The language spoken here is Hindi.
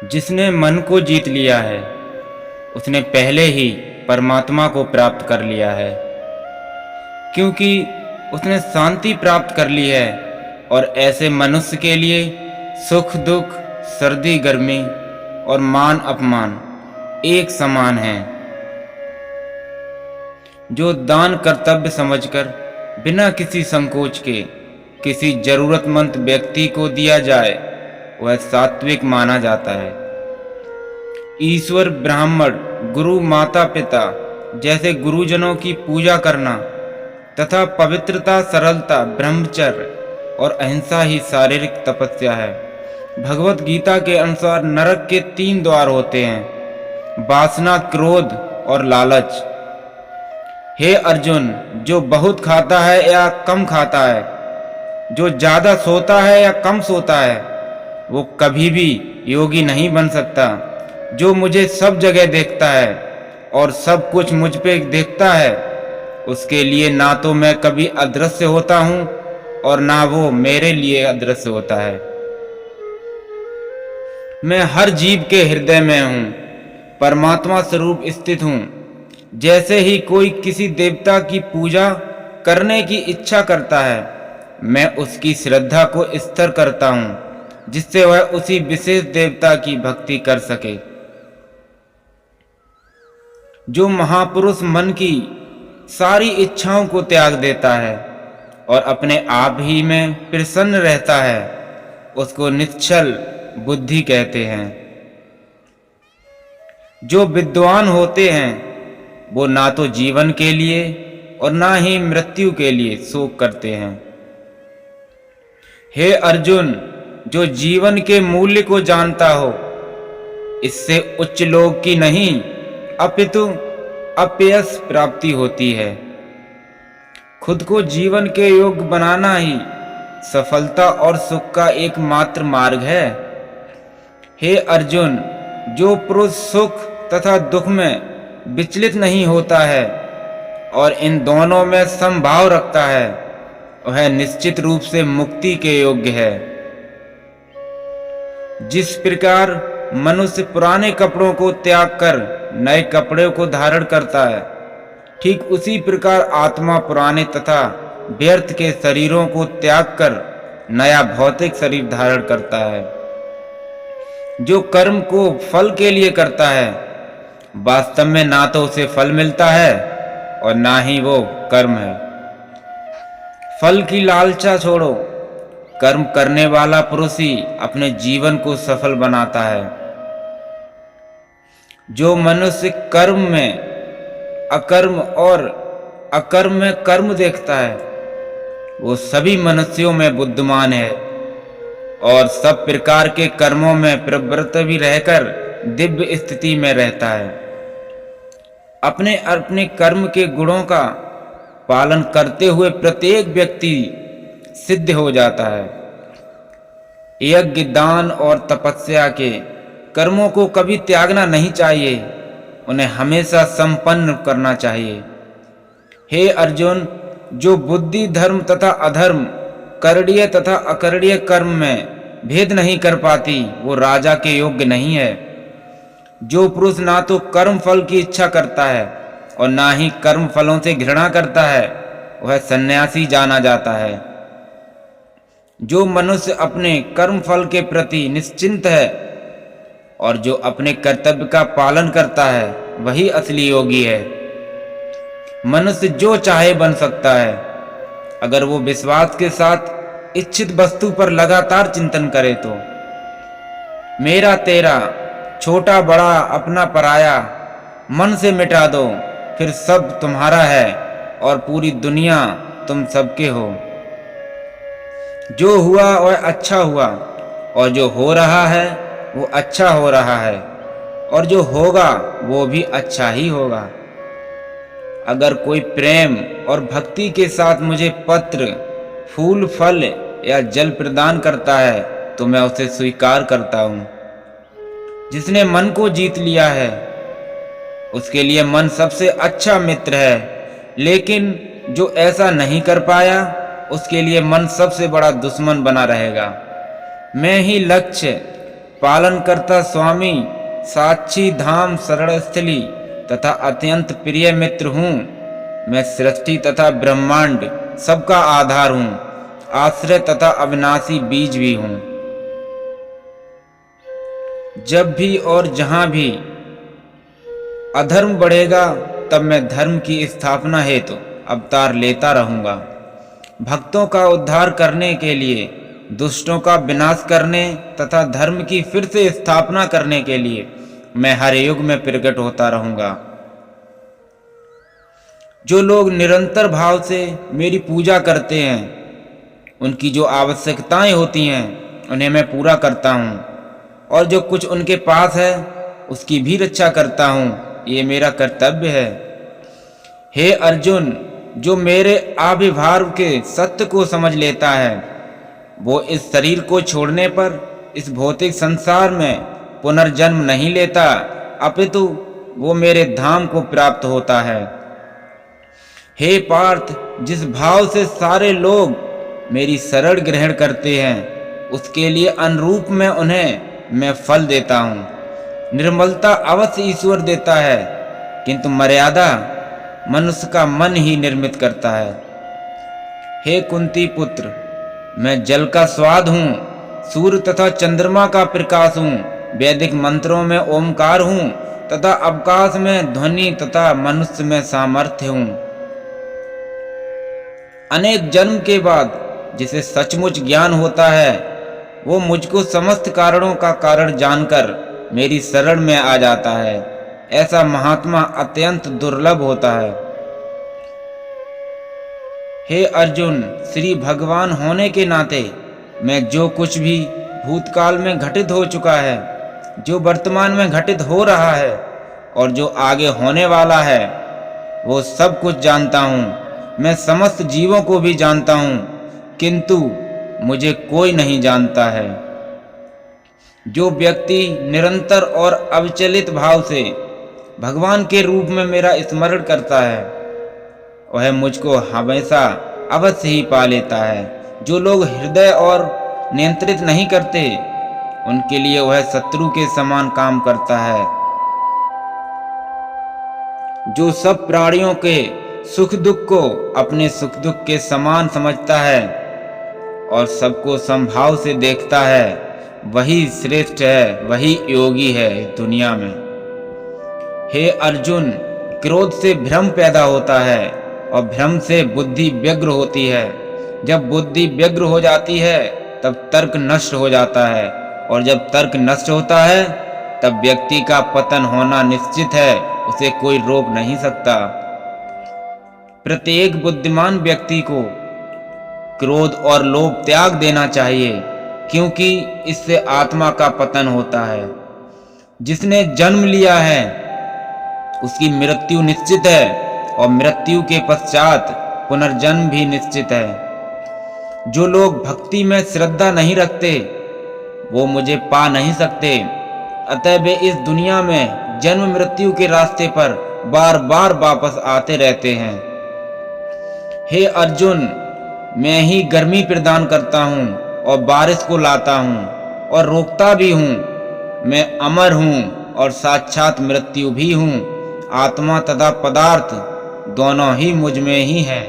जिसने मन को जीत लिया है उसने पहले ही परमात्मा को प्राप्त कर लिया है, क्योंकि उसने शांति प्राप्त कर ली है। और ऐसे मनुष्य के लिए सुख दुख, सर्दी गर्मी और मान अपमान एक समान हैं। जो दान कर्तव्य समझकर बिना किसी संकोच के किसी जरूरतमंद व्यक्ति को दिया जाए वह सात्विक माना जाता है। ईश्वर, ब्राह्मण, गुरु, माता पिता जैसे गुरुजनों की पूजा करना तथा पवित्रता, सरलता, ब्रह्मचर्य और अहिंसा ही शारीरिक तपस्या है। भगवत गीता के अनुसार नरक के 3 द्वार होते हैं: वासना, क्रोध और लालच। हे अर्जुन, जो बहुत खाता है या कम खाता है, जो ज्यादा सोता है या कम सोता है, वो कभी भी योगी नहीं बन सकता। जो मुझे सब जगह देखता है और सब कुछ मुझ पे देखता है, उसके लिए ना तो मैं कभी अदृश्य होता हूं और ना वो मेरे लिए अदृश्य होता है। मैं हर जीव के हृदय में हूं, परमात्मा स्वरूप स्थित हूं। जैसे ही कोई किसी देवता की पूजा करने की इच्छा करता है, मैं उसकी श्रद्धा को स्थिर करता हूं, जिससे वह उसी विशेष देवता की भक्ति कर सके। जो महापुरुष मन की सारी इच्छाओं को त्याग देता है और अपने आप ही में प्रसन्न रहता है, उसको निश्चल बुद्धि कहते हैं। जो विद्वान होते हैं वो ना तो जीवन के लिए और ना ही मृत्यु के लिए शोक करते हैं। हे अर्जुन, जो जीवन के मूल्य को जानता हो, इससे उच्च लोक की नहीं अपितु अपयश प्राप्ति होती है। खुद को जीवन के योग्य बनाना ही सफलता और सुख का एकमात्र मार्ग है। हे अर्जुन, जो पुरुष सुख तथा दुख में विचलित नहीं होता है और इन दोनों में समभाव रखता है, वह निश्चित रूप से मुक्ति के योग्य है। जिस प्रकार मनुष्य पुराने कपड़ों को त्याग कर नए कपड़े को धारण करता है, ठीक उसी प्रकार आत्मा पुराने तथा व्यर्थ के शरीरों को त्याग कर नया भौतिक शरीर धारण करता है। जो कर्म को फल के लिए करता है, वास्तव में ना तो उसे फल मिलता है और ना ही वो कर्म है। फल की लालसा छोड़ो, कर्म करने वाला पुरुष ही अपने जीवन को सफल बनाता है। जो मनुष्य कर्म में अकर्म और अकर्म में कर्म देखता है, वो सभी मनुष्यों में बुद्धिमान है और सब प्रकार के कर्मों में प्रवृत्त भी रहकर दिव्य स्थिति में रहता है। अपने अपने कर्म के गुणों का पालन करते हुए प्रत्येक व्यक्ति सिद्ध हो जाता है। यज्ञ, दान और तपस्या के कर्मों को कभी त्यागना नहीं चाहिए, उन्हें हमेशा संपन्न करना चाहिए। हे अर्जुन, जो बुद्धि धर्म तथा अधर्म, करणीय तथा अकरणीय कर्म में भेद नहीं कर पाती, वो राजा के योग्य नहीं है। जो पुरुष ना तो कर्म फल की इच्छा करता है और ना ही कर्म फलों से घृणा करता है, वह सन्यासी जाना जाता है। जो मनुष्य अपने कर्म फल के प्रति निश्चिंत है और जो अपने कर्तव्य का पालन करता है, वही असली योगी है। मनुष्य जो चाहे बन सकता है, अगर वो विश्वास के साथ इच्छित वस्तु पर लगातार चिंतन करे तो। मेरा तेरा, छोटा बड़ा, अपना पराया मन से मिटा दो, फिर सब तुम्हारा है और पूरी दुनिया तुम सबके हो। जो हुआ वह अच्छा हुआ और जो हो रहा है वो अच्छा हो रहा है और जो होगा वो भी अच्छा ही होगा। अगर कोई प्रेम और भक्ति के साथ मुझे पत्र, फूल, फल या जल प्रदान करता है तो मैं उसे स्वीकार करता हूँ। जिसने मन को जीत लिया है उसके लिए मन सबसे अच्छा मित्र है, लेकिन जो ऐसा नहीं कर पाया उसके लिए मन सबसे बड़ा दुश्मन बना रहेगा। मैं ही लक्ष्य पालनकर्ता स्वामी, साक्षी धाम, शरण स्थली तथा अत्यंत प्रिय मित्र हूँ। मैं सृष्टि तथा ब्रह्मांड सबका आधार हूँ, आश्रय तथा अविनाशी बीज भी हूँ। जब भी और जहाँ भी अधर्म बढ़ेगा, तब मैं धर्म की स्थापना हेतु अवतार लेता रहूँगा। भक्तों का उद्धार करने के लिए, दुष्टों का विनाश करने तथा धर्म की फिर से स्थापना करने के लिए मैं हर युग में प्रकट होता रहूँगा। जो लोग निरंतर भाव से मेरी पूजा करते हैं, उनकी जो आवश्यकताएं होती हैं उन्हें मैं पूरा करता हूँ, और जो कुछ उनके पास है उसकी भी रक्षा करता हूँ। ये मेरा कर्तव्य है। हे अर्जुन, जो मेरे आविर्भाव के सत्य को समझ लेता है, वो इस शरीर को छोड़ने पर इस भौतिक संसार में पुनर्जन्म नहीं लेता, अपितु वो मेरे धाम को प्राप्त होता है। हे पार्थ, जिस भाव से सारे लोग मेरी शरण ग्रहण करते हैं, उसके लिए अनुरूप मैं फल देता हूँ। निर्मलता अवश्य ईश्वर देता है, किंतु मर्यादा मनुष्य का मन ही निर्मित करता है। हे कुंती पुत्र, मैं जल का स्वाद हूँ, सूर्य तथा चंद्रमा का प्रकाश हूँ, वैदिक मंत्रों में ओमकार हूँ तथा अवकाश में ध्वनि तथा मनुष्य में सामर्थ्य हूँ। अनेक जन्म के बाद जिसे सचमुच ज्ञान होता है, वो मुझको समस्त कारणों का कारण जानकर मेरी शरण में आ जाता है। ऐसा महात्मा अत्यंत दुर्लभ होता है। हे अर्जुन, श्री भगवान होने के नाते मैं जो कुछ भी भूतकाल में घटित हो चुका है, जो वर्तमान में घटित हो रहा है और जो आगे होने वाला है, वो सब कुछ जानता हूँ। मैं समस्त जीवों को भी जानता हूँ, किंतु मुझे कोई नहीं जानता है। जो व्यक्ति निरंतर और अविचलित भाव से भगवान के रूप में मेरा स्मरण करता है, वह मुझको हमेशा अवश्य ही पा लेता है। जो लोग हृदय और नियंत्रित नहीं करते, उनके लिए वह शत्रु के समान काम करता है। जो सब प्राणियों के सुख दुख को अपने सुख दुख के समान समझता है और सबको समभाव से देखता है, वही श्रेष्ठ है, वही योगी है इस दुनिया में। हे अर्जुन, क्रोध से भ्रम पैदा होता है और भ्रम से बुद्धि व्यग्र होती है। जब बुद्धि व्यग्र हो जाती है, तब तर्क नष्ट हो जाता है, और जब तर्क नष्ट होता है, तब व्यक्ति का पतन होना निश्चित है, उसे कोई रोक नहीं सकता। प्रत्येक बुद्धिमान व्यक्ति को क्रोध और लोभ त्याग देना चाहिए, क्योंकि इससे आत्मा का पतन होता है। जिसने जन्म लिया है उसकी मृत्यु निश्चित है, और मृत्यु के पश्चात पुनर्जन्म भी निश्चित है। जो लोग भक्ति में श्रद्धा नहीं रखते, वो मुझे पा नहीं सकते। अतः वे इस दुनिया में जन्म मृत्यु के रास्ते पर बार बार वापस आते रहते हैं। हे अर्जुन, मैं ही गर्मी प्रदान करता हूँ और बारिश को लाता हूँ और रोकता भी हूँ। मैं अमर हूँ और साक्षात मृत्यु भी हूँ। आत्मा तथा पदार्थ दोनों ही मुझ में ही हैं।